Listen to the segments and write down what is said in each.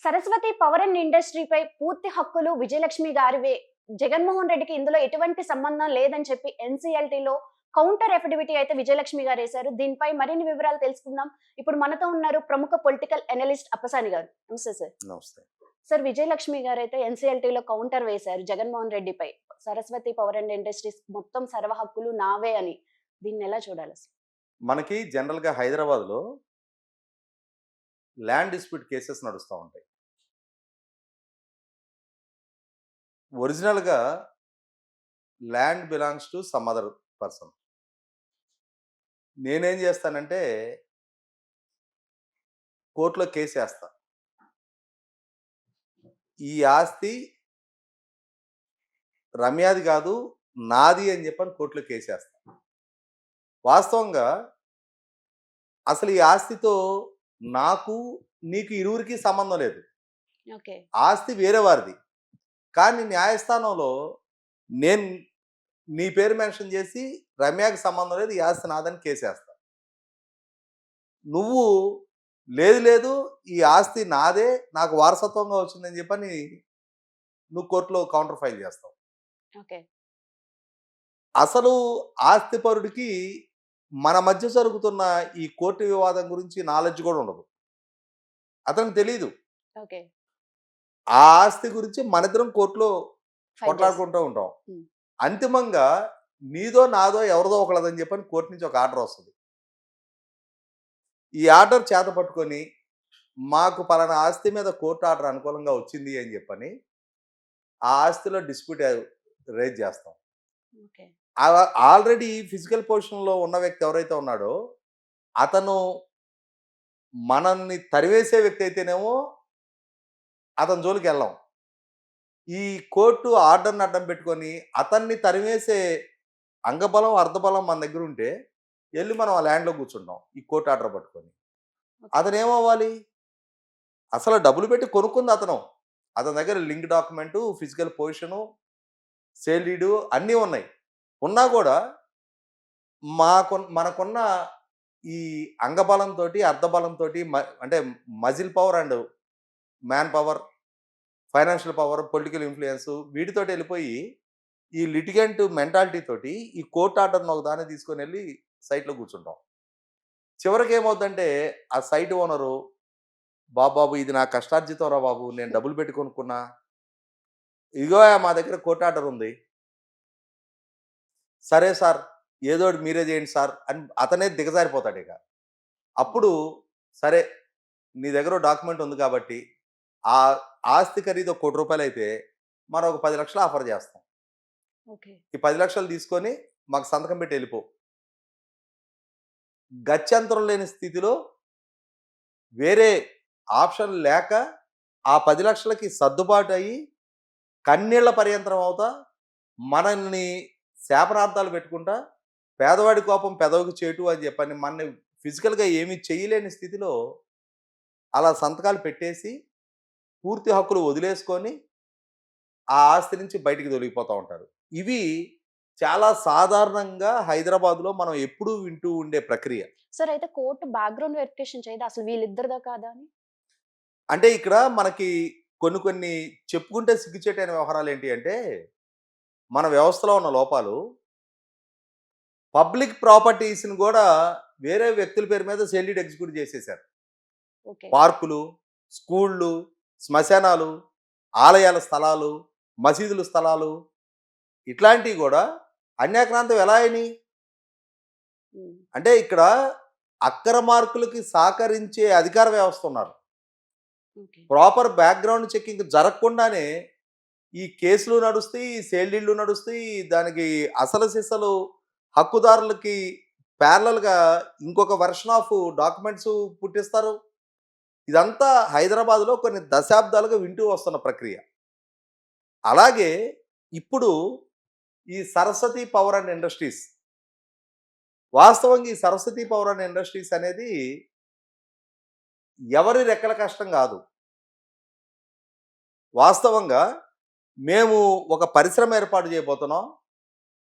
Saraswati power and ఇండస్ట్రీపై పూర్తి హక్కులు విజయలక్ష్మి గారివే. జగన్మోహన్ రెడ్డికి ఇందులో ఎటువంటి సంబంధం లేదని చెప్పి ఎన్సీఎల్టీలో కౌంటర్ ఎఫిడవిటీ అయితే విజయలక్ష్మి గారు వేశారు. దీనిపై మరిన్ని వివరాలు తెలుసుకుందాం. ఇప్పుడు మనతో ఉన్నారు ప్రముఖ పొలిటికల్ అనలిస్ట్ అప్పసాని గారు. నమస్తే సార్. నమస్తే. సార్, విజయలక్ష్మి గారు అయితే ఎన్సీఎల్టీలో కౌంటర్ వేశారు జగన్మోహన్ రెడ్డిపై. సరస్వతి పవర్ అండ్ ఇండస్ట్రీస్ మొత్తం సర్వ హక్కులు నావే అని. దీన్ని ఎలా చూడాలి అసలు? మనకి జనరల్‌గా హైదరాబాద్‌లో ల్యాండ్ డిస్ప్యూట్ కేసెస్ నడుస్తా ఉంటాయి. ఒరిజినల్‌గా land belongs to some other person. నేనేం చేస్తానంటే కోర్ట్‌లో కేసేస్తా. ఈ ఆస్తి రమ్యాది కాదు, నాది అని చెప్పని కోర్ట్‌లో కేసేస్తా. వాస్తవంగా అసలు ఈ ఆస్తితో నాకు, నీకు ఇరువురికి సంబంధం లేదు. ఓకే. ఆస్తి వేరే వారిది. కానీ న్యాయస్థానంలో నేను నీ పేరు మెన్షన్ చేసి రమ్యకి సంబంధం లేదు, ఈ ఆస్తి నాదని కేసేస్తా. నువ్వు లేదు లేదు ఈ ఆస్తి నాదే, నాకు వారసత్వంగా వచ్చిందని చెప్పని నువ్వు కోర్టులో కౌంటర్ ఫైల్ చేస్తావు. ఓకే. అసలు ఆస్తిపరుడికి మన మధ్య జరుగుతున్న ఈ కోర్టు వివాదం గురించి నాలెడ్జ్ కూడా ఉండదు. అతనికి తెలీదు. ఓకే. ఆ ఆస్తి గురించి మనిద్దరం కోర్టులో ఫైట్ చేస్తారు. కొట్లాడుకుంటూ ఉంటాం. ఉమ్. అంతిమంగా నీదో నాదో ఎవరిదో ఒకళ్ళదని చెప్పని కోర్టు నుంచి ఒక ఆర్డర్ వస్తుంది. ఈ ఆర్డర్ చేత పట్టుకొని మాకు పలానా ఆస్తి మీద కోర్టు ఆర్డర్ అనుకూలంగా వచ్చింది అని చెప్పని ఆ ఆస్తిలో డిస్ప్యూట్ రేజ్ చేస్తాం. ఓకే. ఆల్రెడీ ఫిజికల్ పొజిషన్లో ఉన్న వ్యక్తి ఎవరైతే ఉన్నాడో అతను మనల్ని తరివేసే వ్యక్తి అయితేనేమో అతని జోలికి వెళ్ళాం. ఈ కోర్టు ఆర్డర్ని అడ్డం పెట్టుకొని అతన్ని తరివేసే అంగబలం అర్ధబలం మన దగ్గర ఉంటే వెళ్ళి మనం ఆ ల్యాండ్లో కూర్చుంటాం ఈ కోర్టు ఆర్డర్ పట్టుకొని. అతను ఏమవ్వాలి? అసలు డబ్బులు పెట్టి కొనుక్కుంది అతను. అతని దగ్గర link document, physical position, sale deed అన్నీ ఉన్నాయి. ఉన్నా కూడా మనకున్న ఈ అంగబలంతో అర్ధబలంతో అంటే muscle power and man power, financial power, political influence వీటితోటి వెళ్ళిపోయి ఈ లిటిగెంట్ మెంటాలిటీ తోటి ఈ కోర్ట్ ఆర్డర్ను ఒక దాన్ని తీసుకొని వెళ్ళి సైట్లో కూర్చుంటాం. చివరికి ఏమవుతుందంటే ఆ సైట్ ఓనరు, బాబు ఇది నా కష్టార్జితం రా బాబు, నేను డబ్బులు పెట్టి కొనుక్కున్నా, ఇదిగో మా దగ్గర కోర్ట్ ఆర్డర్ ఉంది, సరే సార్ ఏదో ఒకటి మీరే చేయండి సార్ అని అతనే దిగజారిపోతాడు. ఇక అప్పుడు సరే నీ దగ్గర డాక్యుమెంట్ ఉంది కాబట్టి ఆ ఆస్తి ఖరీదు ₹1,00,00,000 అయితే మనం ఒక 10 లక్షలు ఆఫర్ చేస్తాం. ఓకే. ఈ 10 లక్షలు తీసుకొని మాకు సంతకం పెట్టి వెళ్ళిపో. గత్యంతరం లేని స్థితిలో వేరే ఆప్షన్ లేక ఆ 10 లక్షలకి సర్దుబాటు అయ్యి కన్నీళ్ల పర్యంతరం అవుతా మనల్ని శాపనార్థాలు పెట్టుకుంటా పేదవాడి కోపం పెదవికి చేటు అని చెప్పని మనని ఫిజికల్గా ఏమీ చేయలేని స్థితిలో అలా సంతకాలు పెట్టేసి పూర్తి హక్కులు వదిలేసుకొని ఆ ఆస్తి నుంచి బయటికి తొలగిపోతూ ఉంటారు. ఇవి చాలా సాధారణంగా హైదరాబాద్లో మనం ఎప్పుడూ వింటూ ఉండే ప్రక్రియ. సార్, అయితే కోర్టు బ్యాక్‌గ్రౌండ్ వెరిఫికేషన్ చేయదా? అసలు వీళ్ళిద్దరిదా కాదా అని? అంటే ఇక్కడ మనకి కొన్ని చెప్పుకుంటే సిగ్గుచేటైన వ్యవహారాలు ఏంటి అంటే, మన వ్యవస్థలో ఉన్న లోపాలు పబ్లిక్ ప్రాపర్టీస్‌ని కూడా వేరే వ్యక్తుల పేరు మీద సేల్ డీడ్ ఎగ్జిక్యూట్ చేసేసారు. ఓకే. పార్కులు, స్కూళ్ళు, శ్మశానాలు, ఆలయాల స్థలాలు, మసీదుల స్థలాలు ఇట్లాంటివి కూడా అన్యాక్రాంతం ఎలా అయినాయి? హ్మ్. అంటే ఇక్కడ అక్రమార్కులకి సహకరించే అధికార వ్యవస్థ ఉన్నారు. ఓకే. ప్రాపర్ బ్యాక్‌గ్రౌండ్ చెకింగ్ జరగకుండానే ఈ కేసులు నడుస్తాయి, ఈ సేల్ డీడ్‌లు నడుస్తాయి. దానికి అసలు సిసలు హక్కుదారులకి ప్యారలల్‌గా ఇంకొక వెర్షన్ ఆఫ్ డాక్యుమెంట్స్ పుట్టిస్తారు. ఇదంతా హైదరాబాద్‌లో కొన్ని దశాబ్దాలుగా వింటూ వస్తున్న ప్రక్రియ. అలాగే ఇప్పుడు ఈ సరస్వతి పవర్ అండ్ ఇండస్ట్రీస్, వాస్తవంగా ఈ సరస్వతి పవర్ అండ్ ఇండస్ట్రీస్ అనేది ఎవరి రెక్కల కష్టం కాదు. వాస్తవంగా మేము ఒక పరిశ్రమ ఏర్పాటు చేయబోతున్నాం.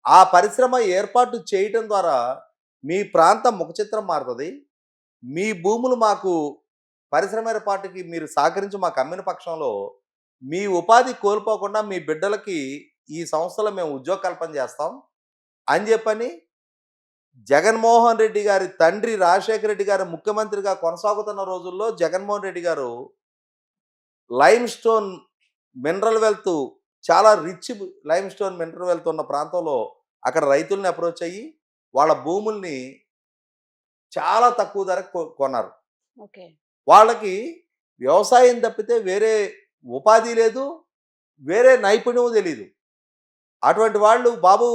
ఆ పరిశ్రమ ఏర్పాటు చేయటం ద్వారా మీ ప్రాంతం ముఖచిత్రం మారుతుంది. మీ భూములు మాకు పరిశ్రమ ఏర్పాటుకి మీరు సహకరించి మాకు అమ్మిన పక్షంలో మీ ఉపాధి కోల్పోకుండా మీ బిడ్డలకి ఈ సంస్థలో మేము ఉద్యోగ కల్పన చేస్తాం అని చెప్పని జగన్మోహన్ రెడ్డి గారి తండ్రి రాజశేఖర రెడ్డి గారు ముఖ్యమంత్రిగా కొనసాగుతున్న రోజుల్లో జగన్మోహన్ రెడ్డి గారు లైమ్ స్టోన్ మినరల్ వెల్త్ చాలా rich lime stone mineral wealth ఉన్న ప్రాంతంలో అక్కడ రైతుల్ని అప్రోచ్ అయ్యి వాళ్ళ భూముల్ని చాలా తక్కువ ధరకు కొన్నారు. ఓకే. వాళ్ళకి వ్యవసాయం తప్పితే వేరే ఉపాధి లేదు, వేరే నైపుణ్యం తెలీదు. అటువంటి వాళ్ళు బాబు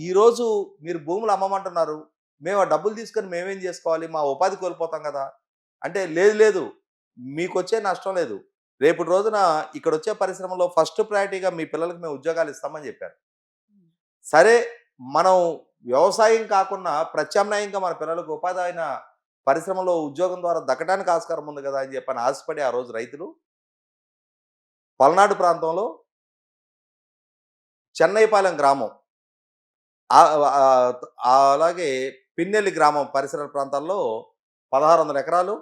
ఈరోజు మీరు భూములు అమ్మమంటున్నారు, మేము ఆ డబ్బులు తీసుకొని మేమేం చేసుకోవాలి, మా ఉపాధి కోల్పోతాం కదా అంటే, లేదు లేదు మీకు వచ్చే నష్టం లేదు, రేపటి రోజున ఇక్కడ వచ్చే పరిశ్రమలో ఫస్ట్ ప్రయారిటీగా మీ పిల్లలకి మేము ఉద్యోగాలు ఇస్తామని చెప్పారు. సరే, మనం వ్యవసాయం కాకుండా ప్రత్యామ్నాయంగా మన పిల్లలకు ఉపాధి అయిన పరిశ్రమలో ఉద్యోగం ద్వారా దక్కడానికి ఆస్కారం ఉంది కదా అని చెప్పని ఆశపడి ఆ రోజు రైతులు పల్నాడు ప్రాంతంలో చెన్నైపాలెం గ్రామం అలాగే పిన్నెల్లి గ్రామం పరిసర ప్రాంతాల్లో 1600 ఎకరాలు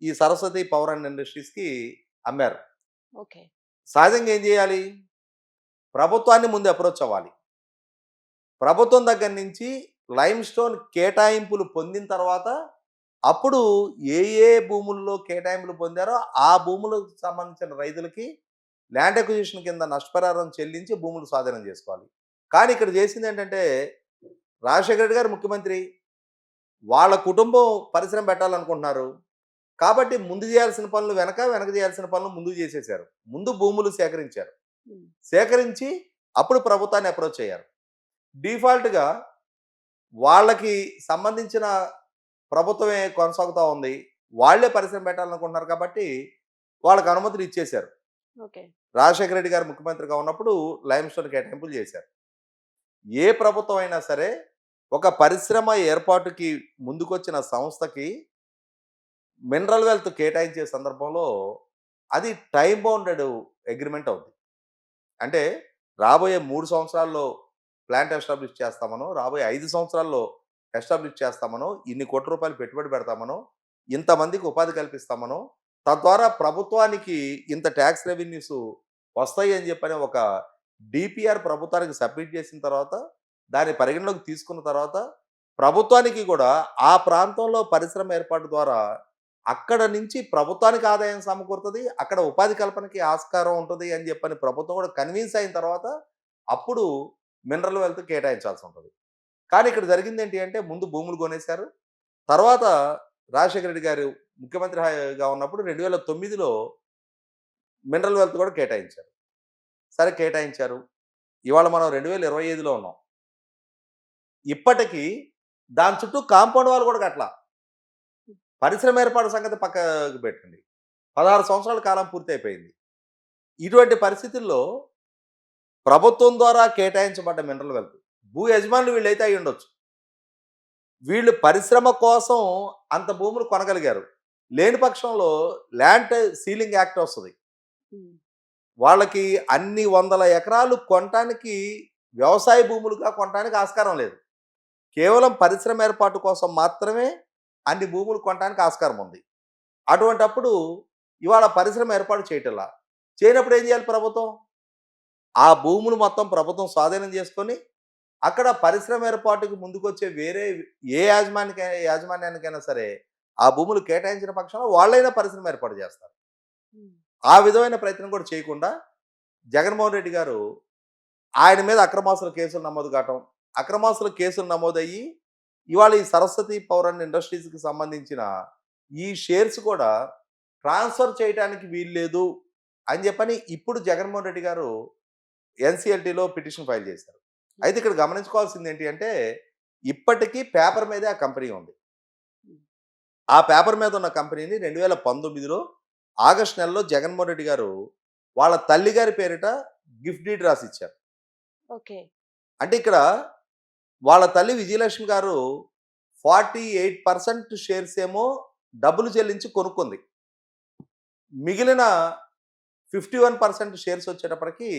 ఈ సరస్వతి పవర్ అండ్ ఇండస్ట్రీస్కి అమ్మారు. ఓకే. సహజంగా ఏం చేయాలి, ప్రభుత్వాన్ని ముందు అప్రోచ్ అవ్వాలి. ప్రభుత్వం దగ్గర నుంచి లైమ్ స్టోన్ కేటాయింపులు పొందిన తర్వాత అప్పుడు ఏ ఏ భూముల్లో కేటాయింపులు పొందారో ఆ భూములకు సంబంధించిన రైతులకి ల్యాండ్ అక్విజిషన్ కింద నష్టపరిహారం చెల్లించి భూములు స్వాధీనం చేసుకోవాలి. కానీ ఇక్కడ చేసింది ఏంటంటే, రాజశేఖర రెడ్డి గారు ముఖ్యమంత్రి, వాళ్ళ కుటుంబం పరిశ్రమ పెట్టాలనుకుంటున్నారు కాబట్టి ముందు చేయాల్సిన పనులు వెనక చేయాల్సిన పనులు ముందు చేసేసారు. ముందు భూములు సేకరించారు, సేకరించి అప్పుడు ప్రభుత్వాన్ని అప్రోచ్ అయ్యారు. డిఫాల్ట్గా వాళ్ళకి సంబంధించిన ప్రభుత్వమే కొనసాగుతూ ఉంది, వాళ్లే పరిశ్రమ పెట్టాలనుకుంటున్నారు కాబట్టి వాళ్ళకి అనుమతులు ఇచ్చేశారు. ఓకే. రాజశేఖర రెడ్డి గారు ముఖ్యమంత్రిగా ఉన్నప్పుడు లైమ్ స్టోన్ కేటాయింపులు చేశారు. ఏ ప్రభుత్వం అయినా సరే ఒక పరిశ్రమ ఏర్పాటుకి ముందుకొచ్చిన సంస్థకి మినరల్ వెల్త్ కేటాయించే సందర్భంలో అది టైం బౌండెడ్ అగ్రిమెంట్ అవుతుంది. అంటే రాబోయే 3 సంవత్సరాల్లో ప్లాంట్ ఎస్టాబ్లిష్ చేస్తామనో, రాబోయే 5 సంవత్సరాల్లో ఎస్టాబ్లిష్ చేస్తామనో, ఇన్ని కోట్ల రూపాయలు పెట్టుబడి పెడతామనో, ఇంతమందికి ఉపాధి కల్పిస్తామనో, తద్వారా ప్రభుత్వానికి ఇంత ట్యాక్స్ రెవెన్యూస్ వస్తాయి అని చెప్పని ఒక డిపిఆర్ ప్రభుత్వానికి సబ్మిట్ చేసిన తర్వాత, దాన్ని పరిగణలోకి తీసుకున్న తర్వాత ప్రభుత్వానికి కూడా ఆ ప్రాంతంలో పరిశ్రమ ఏర్పాటు ద్వారా అక్కడ నుంచి ప్రభుత్వానికి ఆదాయం సమకూరుతుంది, అక్కడ ఉపాధి కల్పనకి ఆస్కారం ఉంటుంది అని చెప్పని ప్రభుత్వం కూడా కన్విన్స్ అయిన తర్వాత అప్పుడు మినరల్ వెల్త్ కేటాయించాల్సి ఉంటుంది. కానీ ఇక్కడ జరిగింది ఏంటి అంటే, ముందు భూములు కొనేశారు. తర్వాత రాజశేఖర రెడ్డి గారు ముఖ్యమంత్రిగా ఉన్నప్పుడు 2009లో మినరల్ వెల్త్ కూడా కేటాయించారు. సరే కేటాయించారు, ఇవాళ మనం 2025లో ఉన్నాం. ఇప్పటికీ దాని చుట్టూ కాంపౌండ్ వాళ్ళు కూడా కట్టలా. పరిశ్రమ ఏర్పాటు సంగతి పక్కకు పెట్టండి, 16 సంవత్సరాల కాలం పూర్తి అయిపోయింది. ఇటువంటి పరిస్థితుల్లో ప్రభుత్వం ద్వారా కేటాయించబడ్డ మినరల్ వెల్త్ భూ యజమానులు వీళ్ళైతే అయి ఉండొచ్చు, వీళ్ళు పరిశ్రమ కోసం అంత భూములు కొనగలిగారు. లేని పక్షంలో ల్యాండ్ సీలింగ్ యాక్ట్ వస్తుంది, వాళ్ళకి అన్ని 100 ఎకరాలు కొనటానికి వ్యవసాయ భూములుగా కొనటానికి ఆస్కారం లేదు. కేవలం పరిశ్రమ ఏర్పాటు కోసం మాత్రమే అన్ని భూములు కొనటానికి ఆస్కారం ఉంది. అటువంటప్పుడు ఇవాళ పరిశ్రమ ఏర్పాటు చేయటంలా, చేయనప్పుడు ఏం చేయాలి ప్రభుత్వం? ఆ భూములు మొత్తం ప్రభుత్వం స్వాధీనం చేసుకొని అక్కడ పరిశ్రమ ఏర్పాటుకు ముందుకొచ్చే వేరే ఏ యాజమాన్యానికైనా సరే ఆ భూములు కేటాయించిన పక్షంలో వాళ్ళైనా పరిశ్రమ ఏర్పాటు చేస్తారు. ఆ విధమైన ప్రయత్నం కూడా చేయకుండా జగన్మోహన్ రెడ్డి గారు ఆయన మీద అక్రమాస్తుల కేసులు నమోదు కావటం, అక్రమాస్తుల కేసులు నమోదయ్యి ఇవాళ ఈ సరస్వతి పవర్ అండ్ ఇండస్ట్రీస్కి సంబంధించిన ఈ షేర్స్ కూడా ట్రాన్స్ఫర్ చేయడానికి వీల్లేదు అని చెప్పని ఇప్పుడు జగన్మోహన్ రెడ్డి గారు ఎన్సిఎల్టీలో పిటిషన్ ఫైల్ చేశారు. అయితే ఇక్కడ గమనించుకోవాల్సింది ఏంటి అంటే, ఇప్పటికీ పేపర్ మీదే ఆ కంపెనీ ఉంది. ఆ పేపర్ మీద ఉన్న కంపెనీని 2019లో ఆగస్టు నెలలో జగన్మోహన్ రెడ్డి గారు వాళ్ళ తల్లి గారి పేరిట గిఫ్ట్ డీడ్ రాసిచ్చారు. ఓకే. అంటే ఇక్కడ వాళ్ళ తల్లి విజయలక్ష్మి గారు 48% షేర్స్ ఏమో డబ్బులు చెల్లించి కొనుక్కుంది, మిగిలిన 51% షేర్స్ వచ్చేటప్పటికి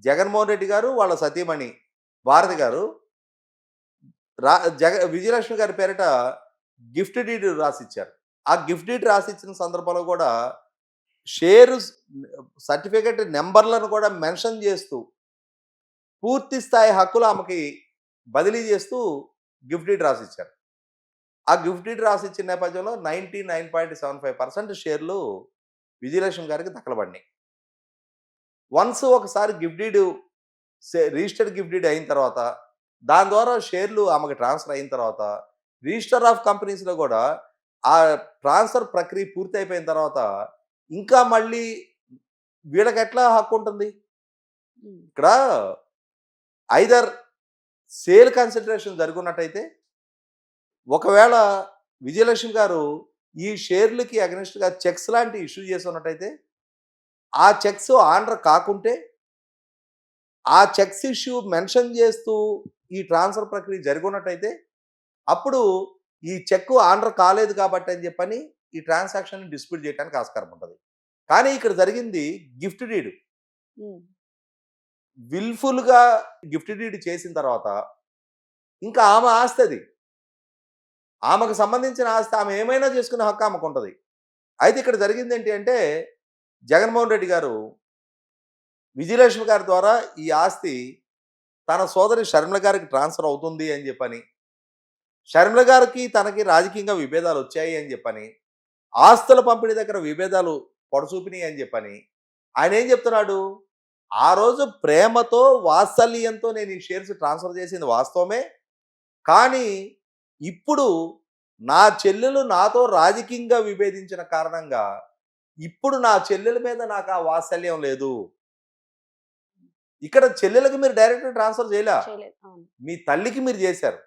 జగన్మోహన్ రెడ్డి గారు వాళ్ళ సతీమణి భారతి గారు విజయలక్ష్మి గారి పేరిట గిఫ్ట్ డీడ్ రాసిచ్చారు. ఆ గిఫ్ట్ డీడ్ రాసిచ్చిన సందర్భంలో కూడా షేరు సర్టిఫికెట్ నెంబర్లను కూడా మెన్షన్ చేస్తూ పూర్తి స్థాయి హక్కులు ఆమెకి బదిలీ చేస్తూ గిఫ్ట్ డీడ్ రాసిచ్చారు. ఆ గిఫ్ట్ డీడ్ రాసిచ్చిన నేపథ్యంలో 99.75% షేర్లు విజయలక్ష్మి గారికి దక్కలబడినాయి. వన్స్ ఒకసారి gift deed registered gift deed అయిన తర్వాత దాని ద్వారా షేర్లు ఆమెకు ట్రాన్స్ఫర్ అయిన తర్వాత రిజిస్టర్ ఆఫ్ కంపెనీస్లో కూడా ఆ ట్రాన్స్ఫర్ ప్రక్రియ పూర్తి అయిపోయిన తర్వాత ఇంకా మళ్ళీ వీళ్ళకి ఎట్లా హక్కు ఉంటుంది? ఇక్కడ ఐదర్ సేల్ కన్సిడరేషన్ జరుగున్నట్టయితే ఒకవేళ విజయలక్ష్మి గారు ఈ షేర్లకి అగెనిస్ట్గా చెక్స్ లాంటి ఇష్యూ చేసి ఉన్నట్టయితే ఆ చెక్స్ ఆర్డర్ కాకుంటే ఆ చెక్స్ ఇష్యూ మెన్షన్ చేస్తూ ఈ ట్రాన్స్ఫర్ ప్రక్రియ జరుగున్నట్టయితే అప్పుడు ఈ చెక్ ఆర్డర్ కాలేదు కాబట్టి అని చెప్పని ఈ ట్రాన్సాక్షన్ డిస్ప్యూట్ చేయడానికి ఆస్కారం ఉంటుంది. కానీ ఇక్కడ జరిగింది గిఫ్ట్ డీడ్. విల్ఫుల్గా గిఫ్ట్ డీడ్ చేసిన తర్వాత ఇంకా ఆమె ఆస్తి అది, ఆమెకు సంబంధించిన ఆస్తి, ఆమె ఏమైనా చేసుకునే హక్కు ఆమెకు ఉంటుంది. అయితే ఇక్కడ జరిగింది ఏంటి అంటే జగన్మోహన్ రెడ్డి గారు విజయలక్ష్మి గారి ద్వారా ఈ ఆస్తి తన సోదరి షర్మిల గారికి ట్రాన్స్ఫర్ అవుతుంది అని చెప్పని, షర్మిల గారికి తనకి రాజకీయంగా విభేదాలు వచ్చాయి అని చెప్పని, ఆస్తుల పంపిణీ దగ్గర విభేదాలు పొడచూపినాయి అని చెప్పని ఆయన ఏం చెప్తున్నాడు? ఆ రోజు ప్రేమతో వాత్సల్యంతో నేను ఈ షేర్స్ ట్రాన్స్ఫర్ చేసింది వాస్తవమే, కానీ ఇప్పుడు నా చెల్లెలు నాతో రాజకీయంగా విభేదించిన కారణంగా ఇప్పుడు నా చెల్లెల మీద నాకు ఆ వాత్సల్యం లేదు. ఇక్కడ చెల్లెలకు మీరు డైరెక్ట్ ట్రాన్స్ఫర్ చేయలే, మీ తల్లికి మీరు చేశారు.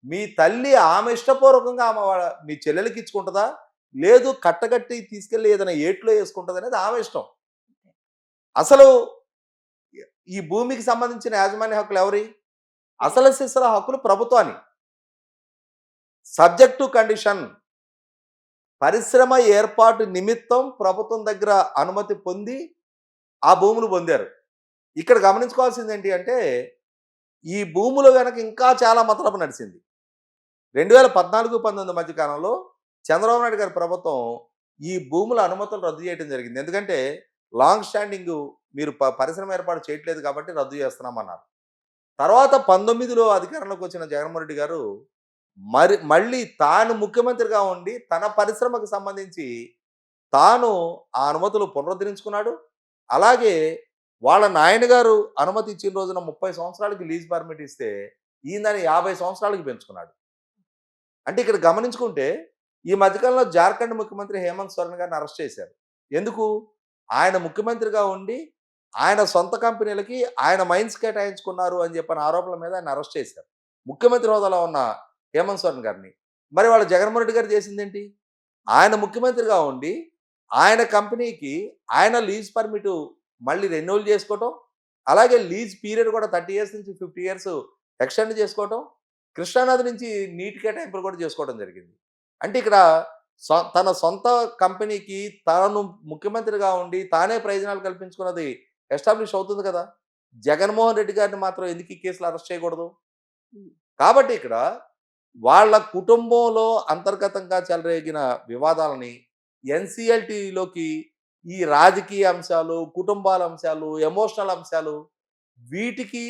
మీ తల్లి ఆమె ఇష్టపూర్వకంగా మీ చెల్లెలకి ఇచ్చుకుంటుందా, లేదు కట్టగట్టి తీసుకెళ్ళి ఏదైనా ఏట్లో వేసుకుంటుంది అనేది ఆమె ఇష్టం. అసలు ఈ భూమికి సంబంధించిన యాజమాన్య హక్కులు ఎవరి? అసలు సిసల హక్కులు ప్రభుత్వాన్ని. సబ్జెక్ట్ టు కండిషన్, పరిశ్రమ ఏర్పాటు నిమిత్తం ప్రభుత్వం దగ్గర అనుమతి పొంది ఆ భూములు పొందారు. ఇక్కడ గమనించుకోవాల్సింది ఏంటి అంటే ఈ భూములు వెనక ఇంకా చాలా మతలబు నడిచింది. 2014-19 మధ్య కాలంలో చంద్రబాబు నాయుడు గారి ప్రభుత్వం ఈ భూముల అనుమతులు రద్దు చేయడం జరిగింది. ఎందుకంటే లాంగ్ స్టాండింగ్ మీరు పరిశ్రమ ఏర్పాటు చేయట్లేదు కాబట్టి రద్దు చేస్తున్నామన్నారు. తర్వాత 19లో అధికారంలోకి వచ్చిన జగన్మోహన్ రెడ్డి గారు మళ్ళీ తాను ముఖ్యమంత్రిగా ఉండి తన పరిశ్రమకు సంబంధించి తాను ఆ అనుమతులు పునరుద్ధరించుకున్నాడు. అలాగే వాళ్ళ నాయన గారు అనుమతి ఇచ్చిన రోజున 30 సంవత్సరాలకి లీజ్ పర్మిట్ ఇస్తే ఈయన దాన్ని 50 సంవత్సరాలకి పెంచుకున్నాడు. అంటే ఇక్కడ గమనించుకుంటే ఈ మధ్యకాలంలో జార్ఖండ్ ముఖ్యమంత్రి హేమంత్ సోరెన్ గారిని అరెస్ట్ చేశారు. ఎందుకు? ఆయన ముఖ్యమంత్రిగా ఉండి ఆయన సొంత కంపెనీలకి ఆయన మైన్స్ కేటాయించుకున్నారు అని చెప్పిన ఆరోపణల మీద ఆయన అరెస్ట్ చేశారు, ముఖ్యమంత్రి హోదాలో ఉన్న హేమంత్ సోరెన్ గారిని. మరి వాళ్ళ జగన్మోహన్ రెడ్డి గారు చేసిందేంటి? ఆయన ముఖ్యమంత్రిగా ఉండి ఆయన కంపెనీకి ఆయన లీజ్ పర్మిట్ మళ్ళీ రెన్యూవల్ చేసుకోవటం, అలాగే లీజ్ పీరియడ్ కూడా 30 years నుంచి 50 years ఎక్స్టెండ్ చేసుకోవటం, కృష్ణానది నుంచి నీటి కేటాయింపులు కూడా చేసుకోవడం జరిగింది. అంటే ఇక్కడ తన సొంత కంపెనీకి తాను ముఖ్యమంత్రిగా ఉండి తానే ప్రయోజనాలు కల్పించుకున్నది ఎస్టాబ్లిష్ అవుతుంది కదా. జగన్మోహన్ రెడ్డి గారిని మాత్రం ఎందుకు ఈ కేసులు అరెస్ట్ చేయకూడదు? కాబట్టి ఇక్కడ వాళ్ళ కుటుంబంలో అంతర్గతంగా చెలరేగిన వివాదాలని ఎన్సిఎల్టీలోకి ఈ రాజకీయ అంశాలు, కుటుంబాల అంశాలు, ఎమోషనల్ అంశాలు, వీటికి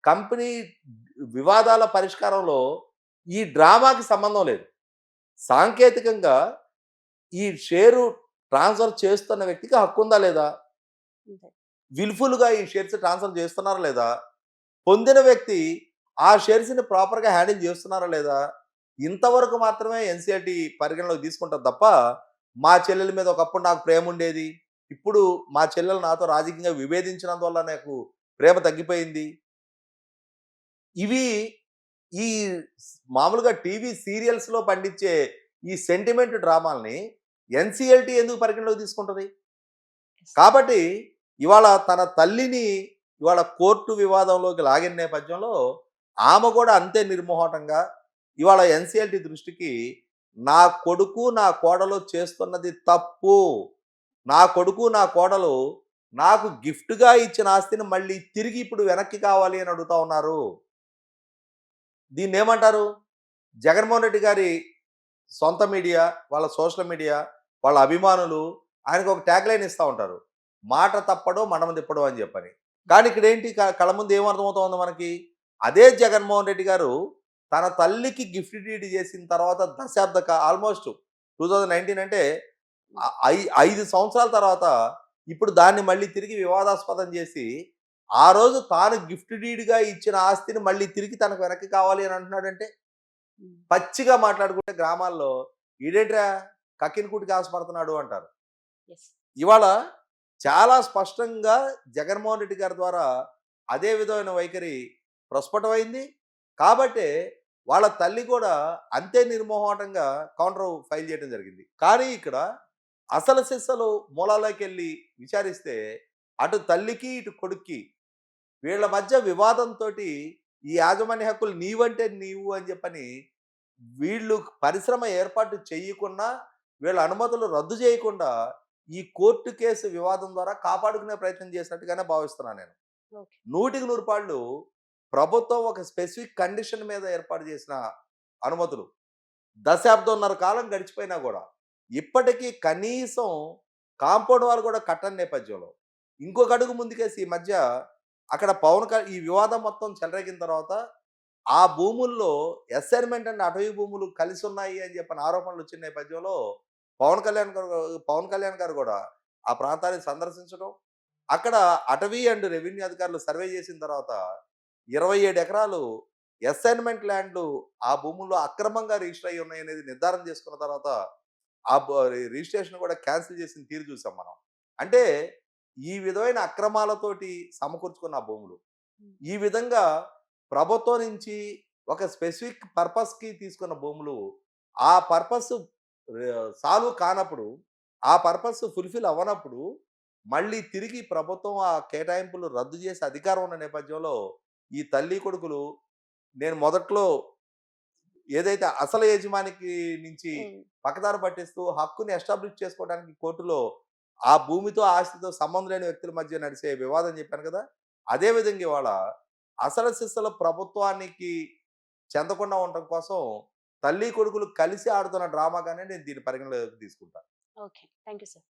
కంపెనీ వివాదాల పరిష్కారంలో ఈ డ్రామాకి సంబంధం లేదు. సాంకేతికంగా ఈ షేరు ట్రాన్స్ఫర్ చేస్తున్న వ్యక్తికి హక్కు ఉందా లేదా, విల్ఫుల్గా ఈ షేర్స్ ట్రాన్స్ఫర్ చేస్తున్నారా లేదా, పొందిన వ్యక్తి ఆ షేర్స్ని ప్రాపర్గా హ్యాండిల్ చేస్తున్నారా లేదా, ఇంతవరకు మాత్రమే ఎన్సిఆర్టీ పరిగణలోకి తీసుకుంటారు తప్ప మా చెల్లెల మీద ఒకప్పుడు నాకు ప్రేమ ఉండేది, ఇప్పుడు మా చెల్లెలు నాతో రాజకీయంగా విభేదించినందువల్ల నాకు ప్రేమ తగ్గిపోయింది, ఇవి ఈ మామూలుగా టీవీ సీరియల్స్లో పండించే ఈ సెంటిమెంట్ డ్రామాల్ని ఎన్సిఎల్టీ ఎందుకు పరిగణలోకి తీసుకుంటుంది? కాబట్టి ఇవాళ తన తల్లిని ఇవాళ కోర్టు వివాదంలోకి లాగిన నేపథ్యంలో ఆమె కూడా అంతే నిర్మోహటంగా ఇవాళ ఎన్సిఎల్టీ దృష్టికి నా కొడుకు నా కోడలు చేస్తున్నది తప్పు, నా కొడుకు నా కోడలు నాకు గిఫ్ట్గా ఇచ్చిన ఆస్తిని మళ్ళీ తిరిగి ఇప్పుడు వెనక్కి కావాలి అని అడుగుతా ఉన్నారు. దీన్ని ఏమంటారు? జగన్మోహన్ రెడ్డి గారి సొంత మీడియా, వాళ్ళ సోషల్ మీడియా, వాళ్ళ అభిమానులు ఆయనకు ఒక ట్యాగ్ లైన్ ఇస్తా ఉంటారు. మాట తప్పడు, మడమ తిప్పడు అని చెప్పని. కానీ ఇక్కడేంటి కళ్ళ ముందు ఏమర్థమవుతోంది మనకి? అదే జగన్మోహన్ రెడ్డి గారు తన తల్లికి గిఫ్ట్ డీడ్ చేసిన తర్వాత ఆల్మోస్ట్ 2019 అంటే హ్మ్. 5 సంవత్సరాల తర్వాత ఇప్పుడు దాన్ని మళ్ళీ తిరిగి వివాదాస్పదం చేసి, ఆ రోజు తాను గిఫ్ట్ డీడ్‌గా ఇచ్చిన ఆస్తిని మళ్ళీ తిరిగి తనకు వెనక్కి కావాలి అని అంటున్నాడంటే, హ్మ్. పచ్చిగా మాట్లాడుకుంటే గ్రామాల్లో ఈడేంట్రా కక్కిన కూటికి ఆశపడుతున్నాడు అంటారు. యెస్. ఇవాళ చాలా స్పష్టంగా జగన్మోహన్ రెడ్డి గారి ద్వారా అదే విధమైన వైఖరి ప్రస్ఫుటమైంది. కాబట్టే వాళ్ళ తల్లి కూడా అంతే నిర్మోహమాటంగా కౌంటర్ ఫైల్ చేయడం జరిగింది. కానీ ఇక్కడ అసలు సిసలు మూలాల్లోకెళ్ళి విచారిస్తే అటు తల్లికి, ఇటు కొడుక్కి వీళ్ళ మధ్య వివాదంతోటి ఈ యాజమాన్య హక్కులు నీవంటే నీవు అని చెప్పని వీళ్ళు పరిశ్రమ ఏర్పాటు చేయకున్నా, వీళ్ళ అనుమతులు రద్దు చేయకుండా ఈ కోర్టు కేసు వివాదం ద్వారా కాపాడుకునే ప్రయత్నం చేసినట్టుగానే భావిస్తున్నాను నేను. ఓకే. 100కి 100 పాళ్ళు ప్రభుత్వం ఒక స్పెసిఫిక్ కండిషన్ మీద ఏర్పాటు చేసిన అనుమతులు. దశాబ్దంన్నర కాలం గడిచిపోయినా గూడా, ఇప్పటికీ కనీసం కాంపౌండ్ వాల్ కూడా కట్టని నేపథ్యంలో, ఇంకొక అడుగు ముందుకేసి ఈ మధ్య అక్కడ ఈ వివాదం మొత్తం చెలరేగిన తర్వాత, ఆ భూముల్లో అసైన్‌మెంట్ అండ్ అటవీ భూములు కలిసున్నాయి అని చెప్పని ఆరోపణలొచ్చిన నేపథ్యంలో, పవన్ కళ్యాణ్ గారు గూడా ఆ ప్రాంతాన్ని సందర్శించడం, అక్కడ అటవీ అండ్ రెవెన్యూ అధికారులు సర్వే చేసిన తర్వాత 27 ఎకరాలు అసైన్‌మెంట్ ల్యాండ్‌లు ఆ భూముల్లో అక్రమంగా రిజిస్టర్ అయ్యి ఉన్నాయనేది నిర్ధారణ చేసుకున్న తర్వాత, ఆ రిజిస్ట్రేషన్ కూడా క్యాన్సిల్ చేసిన తీరు చూసాం మనం. అంటే ఈ విధమైన అక్రమాలతోటి సమకూర్చుకున్న ఆ భూములు. హ్మ్. ఈ విధంగా ప్రభుత్వం నుంచి ఒక స్పెసిఫిక్ పర్పస్‌కి తీసుకున్న భూములు, ఆ పర్పస్ సాల్వ్ కానప్పుడు, ఆ పర్పస్ ఫుల్‌ఫిల్ అవ్వనప్పుడు, మళ్ళీ తిరిగి ప్రభుత్వం ఆ కేటాయింపులు రద్దు చేసే అధికారం ఉన్న నేపథ్యంలో, ఈ తల్లి కొడుకులు నేను మొదట్లో ఏదైతే అసలు యజమానికి నుంచి హ్మ్. పక్కదారి పట్టిస్తూ హక్కుని ఎస్టాబ్లిష్ చేసుకోవడానికి కోర్టులో ఆ భూమితో, ఆస్తితో సంబంధం లేని వ్యక్తుల మధ్య నడిసే వివాదం చెప్పాను కదా! అదే విధంగా ఇవాళ అసలు సిసలు ప్రభుత్వానికి చెందకుండా ఉండటం కోసం తల్లి, కొడుకులు కలిసి ఆడుతున్న డ్రామాగానే నేను దీన్ని పరిగణలోకి తీసుకుంటాను. ఓకే. Thank you sir.